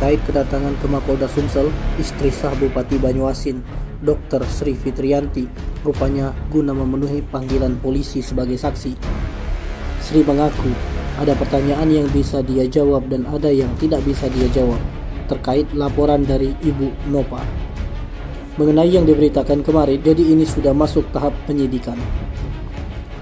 Terkait kedatangan ke Mapolda Sumsel, istri sah Bupati Banyuasin, Dr. Sri Fitriyanti, rupanya guna memenuhi panggilan polisi sebagai saksi. Sri mengaku ada pertanyaan yang bisa dia jawab dan ada yang tidak bisa dia jawab terkait laporan dari Ibu Nova. Mengenai yang diberitakan kemarin, jadi ini sudah masuk tahap penyidikan.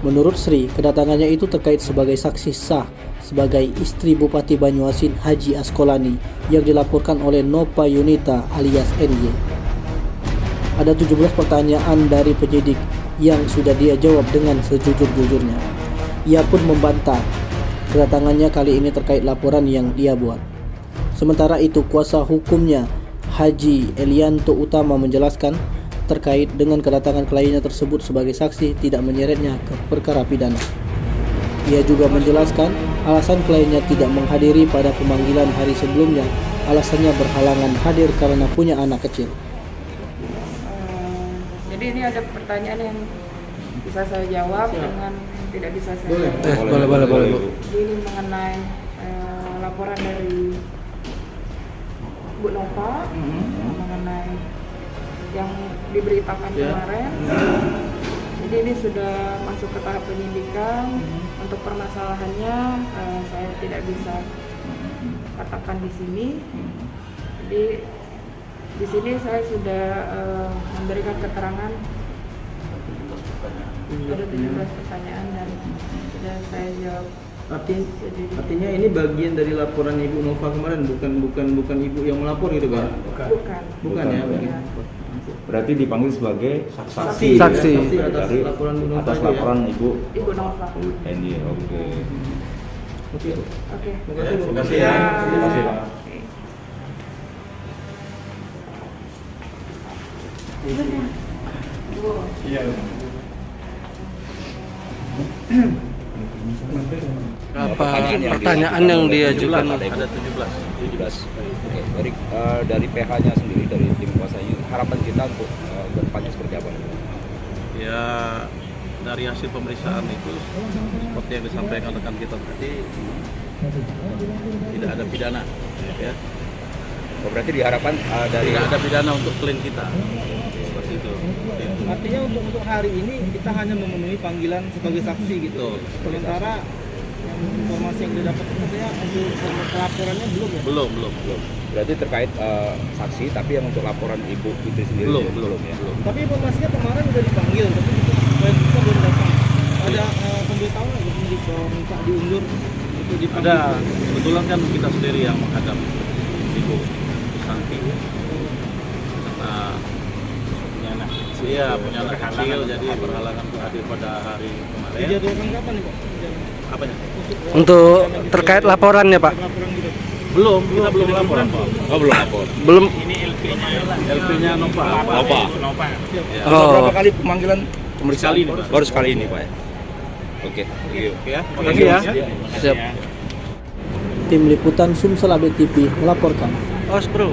Menurut Sri, kedatangannya itu terkait sebagai saksi sah sebagai istri Bupati Banyuasin Haji Askolani yang dilaporkan oleh Nova Yunita alias NY. Ada 17 pertanyaan dari penyidik yang sudah dia jawab dengan sejujur-jujurnya. Ia pun membantah kedatangannya kali ini terkait laporan yang dia buat. Sementara itu, kuasa hukumnya Haji Elianto Utama menjelaskan terkait dengan kedatangan kliennya tersebut sebagai saksi tidak menyeretnya ke perkara pidana. Ia juga menjelaskan alasan kliennya tidak menghadiri pada pemanggilan hari sebelumnya, alasannya berhalangan hadir karena punya anak kecil. Jadi ini ada pertanyaan yang bisa saya jawab dengan tidak bisa saya jawab. Boleh. Jadi ini mengenai laporan dari Bu Nova mengenai yang diberitakan kemarin. Jadi ini sudah masuk ke tahap penyidikan. Untuk permasalahannya saya tidak bisa katakan di sini. Jadi di sini saya sudah memberikan keterangan ada 17 pertanyaan dan sudah saya jawab. Artinya ini bagian dari laporan Ibu Nova kemarin, bukan Ibu yang melapor gitu kan? Bukan ya. Berarti dipanggil sebagai Saksi. atas dari laporan Bu Nova. atas laporan Ibu Nova. Hendy. Oke. Terima kasih ya. Terima kasih, Pak. Iya. Apa pertanyaan yang diajukan? Ada 17. Oke, dari PH-nya sendiri, dari tim kuasa ini, harapan kita untuk depannya seperti apa? Ya, dari hasil pemeriksaan itu seperti yang disampaikan rekan kita tadi, tidak ada pidana, ya. Berarti diharapkan dari Tidak ada pidana untuk klien kita. Seperti itu. Artinya untuk hari ini kita hanya memenuhi panggilan sebagai saksi gitu. Sementara yang informasi yang didapat katanya untuk laporannya belum ya? Belum. berarti terkait saksi, tapi yang untuk laporan Ibu Fitri sendiri belum ya. Tapi informasinya kemarin udah dipanggil, tapi kita belum datang. Ada pemberitahuan nggak penyidik bahwa minta diundur itu dipanggil? Ada, kebetulan kan kita sendiri yang menghadap Ibu Santi karena punya anak kecil, jadi berhalangan untuk hadir pada hari kemarin. Dijadwalkan kapan nih Pak? Apanya? Untuk terkait laporannya Pak? Laporan gitu. Kita belum laporan Pak. Oh, belum lapor. Belum. LP-nya Nova. Ya. Berapa kali pemanggilan pemeriksaan? Sekali ini, Pak. Baru sekali ini Pak ya. Oke. Ya, Makasih ya. Siap. Tim Liputan Sumsel AB TV melaporkan. Bro.